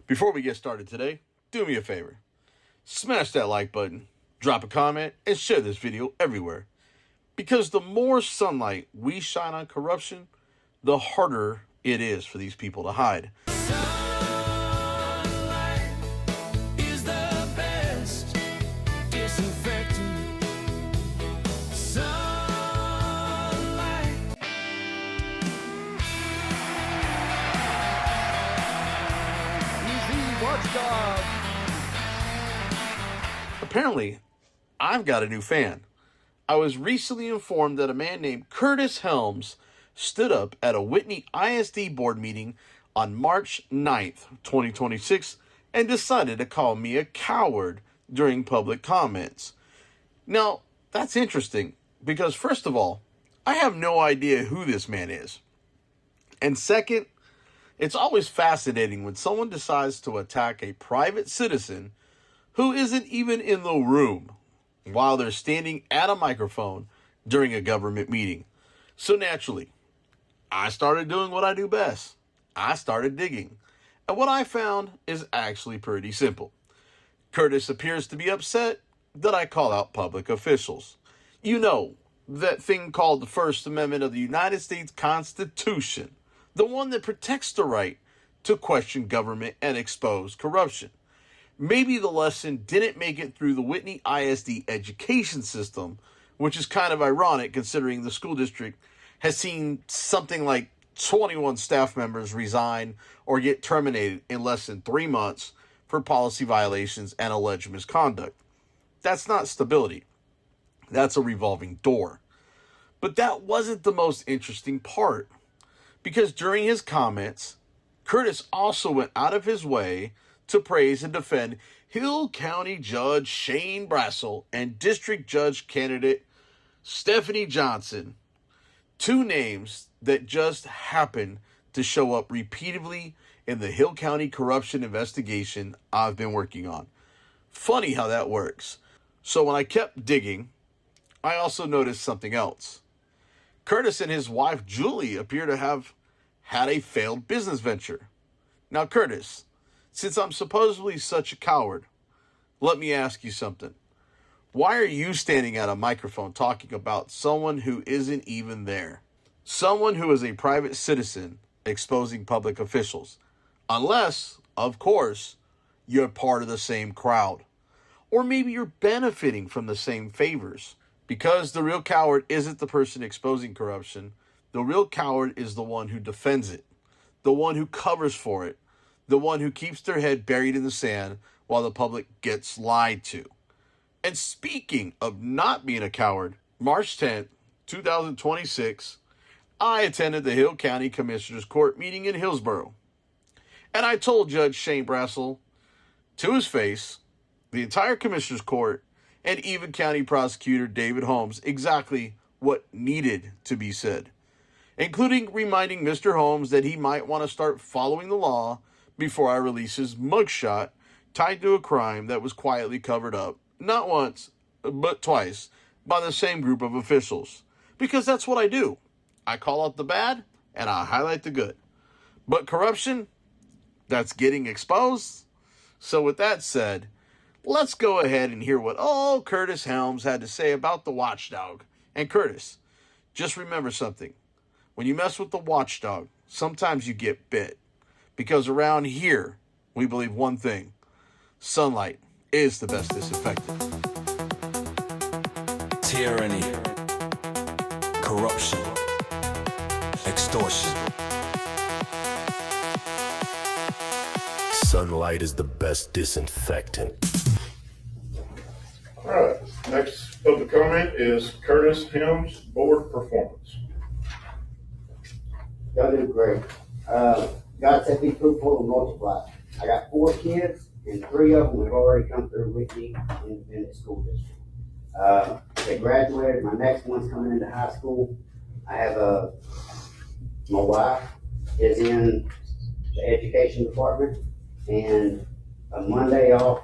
Before we get started today, do me a favor. Smash that like button, drop a comment, and share this video everywhere. Because the more sunlight we shine on corruption, the harder it is for these people to hide. Sunlight is the best disinfectant. Sunlight. Easy Watchdog. Apparently, I've got a new fan. I was recently informed that a man named Curtis Helms stood up at a Whitney ISD Board Meeting on March 9th, 2026, and decided to call me a coward during public comments. Now, that's interesting, because first of all, I have no idea who this man is. And second, it's always fascinating when someone decides to attack a private citizen who isn't even in the room while they're standing at a microphone during a government meeting. So naturally, I started doing what I do best. I started digging. And what I found is actually pretty simple. Curtis appears to be upset that I call out public officials. You know, that thing called the First Amendment of the United States Constitution, the one that protects the right to question government and expose corruption. Maybe the lesson didn't make it through the Whitney ISD education system, which is kind of ironic considering the school district has seen something like 21 staff members resign or get terminated in less than 3 months for policy violations and alleged misconduct. That's not stability. That's a revolving door. But that wasn't the most interesting part, because during his comments, Curtis also went out of his way to praise and defend Hill County Judge Shane Brassell and District Judge candidate Stephanie Johnson, two names that just happened to show up repeatedly in the Hill County corruption investigation I've been working on. Funny how that works. So when I kept digging, I also noticed something else. Curtis and his wife Julie appear to have had a failed business venture. Now, Curtis, since I'm supposedly such a coward, let me ask you something. Why are you standing at a microphone talking about someone who isn't even there? Someone who is a private citizen exposing public officials. Unless, of course, you're part of the same crowd. Or maybe you're benefiting from the same favors. Because the real coward isn't the person exposing corruption. The real coward is the one who defends it. The one who covers for it. The one who keeps their head buried in the sand while the public gets lied to. And speaking of not being a coward, March 10th, 2026, I attended the Hill County Commissioners Court meeting in Hillsborough. And I told Judge Shane Brassell to his face, the entire Commissioners Court, and even County Prosecutor David Holmes exactly what needed to be said, including reminding Mr. Holmes that he might want to start following the law before I release his mugshot tied to a crime that was quietly covered up, not once, but twice, by the same group of officials. Because that's what I do. I call out the bad, and I highlight the good. But corruption, that's getting exposed. So with that said, let's go ahead and hear what old Curtis Helms had to say about the Watchdog. And Curtis, just remember something. When you mess with the Watchdog, sometimes you get bit. Because around here, we believe one thing. Sunlight is the best disinfectant. Tyranny, corruption, extortion. Sunlight is the best disinfectant. All right, next public comment is Curtis Helms, board performance. Y'all do great. God said be fruitful and multiply. I got 4 kids, and 3 of them have already come through Whitney Independent School District. They graduated. My next one's coming into high school. I have my wife is in the education department, and a Monday off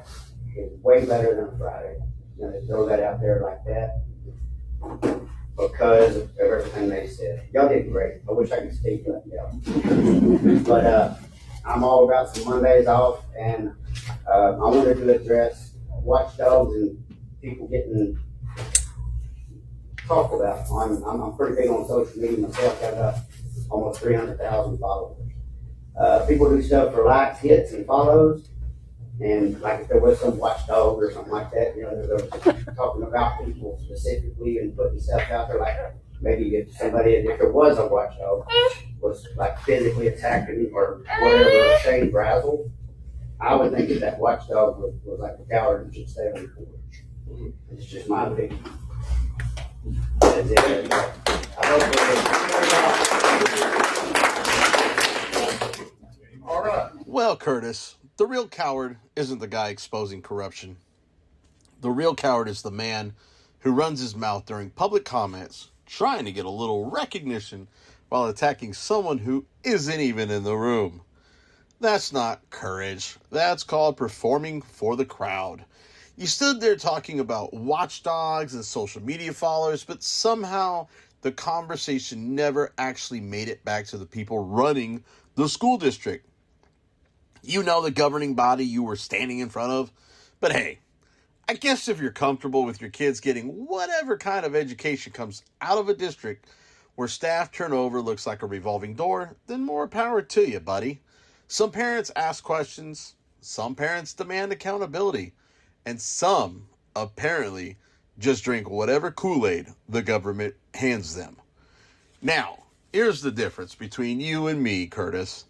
is way better than a Friday. I'm gonna throw that out there like that because of everything they said. Y'all did great. I wish I could speak like y'all. But I'm all about some Mondays off, and I wanted to address watchdogs and people getting talked about. I'm pretty big on social media myself. I've got almost 300,000 followers. People do stuff for likes, hits, and follows. And like if there was some watchdog or something like that, they're talking about people specifically and putting stuff out there. Like maybe if there was a watchdog, was like physically attacking or whatever, Shane Brassell, I would think that watchdog was like a coward and should stay on the porch. It's just my opinion. That's it. I hope All right. Well, Curtis, the real coward isn't the guy exposing corruption. The real coward is the man who runs his mouth during public comments, trying to get a little recognition while attacking someone who isn't even in the room. That's not courage. That's called performing for the crowd. You stood there talking about watchdogs and social media followers, but somehow the conversation never actually made it back to the people running the school district. You know the governing body you were standing in front of, but hey, I guess if you're comfortable with your kids getting whatever kind of education comes out of a district where staff turnover looks like a revolving door, then more power to you, buddy. Some parents ask questions, some parents demand accountability, and some, apparently, just drink whatever Kool-Aid the government hands them. Now, here's the difference between you and me, Curtis.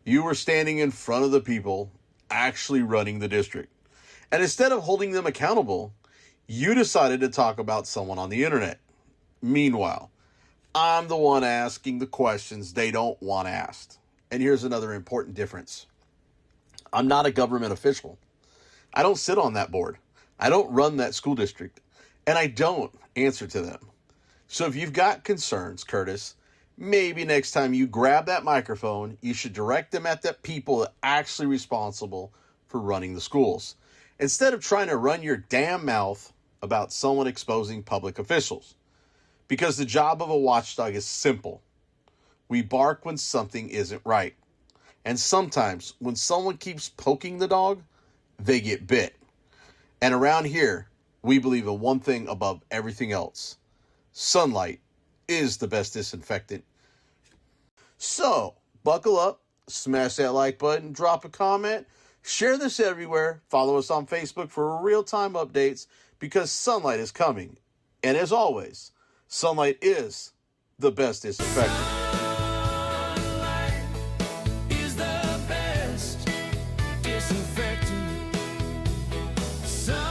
You were standing in front of the people actually running the district. And instead of holding them accountable, you decided to talk about someone on the internet. Meanwhile, I'm the one asking the questions they don't want asked. And here's another important difference. I'm not a government official. I don't sit on that board. I don't run that school district. And I don't answer to them. So if you've got concerns, Curtis, maybe next time you grab that microphone, you should direct them at the people that are actually responsible for running the schools, instead of trying to run your damn mouth about someone exposing public officials. Because the job of a watchdog is simple. We bark when something isn't right. And sometimes when someone keeps poking the dog, they get bit. And around here, we believe in one thing above everything else. Sunlight is the best disinfectant. So, buckle up, smash that like button, drop a comment, share this everywhere, follow us on Facebook for real-time updates, because sunlight is coming. And as always, sunlight is the best disinfectant. Sunlight is the best disinfectant. Sunlight.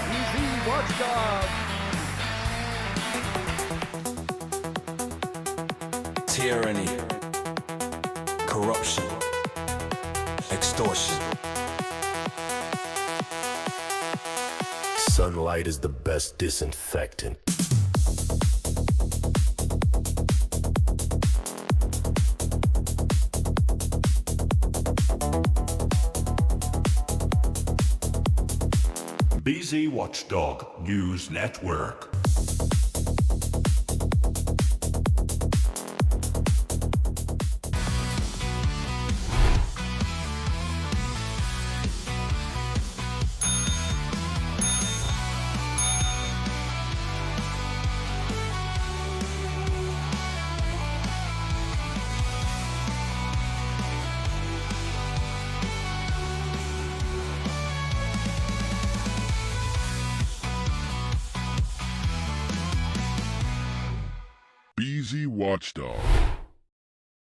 Easy Watchdog. Tyranny, corruption, extortion. Sunlight is the best disinfectant. BZ Watchdog News Network. BZ Watchdog.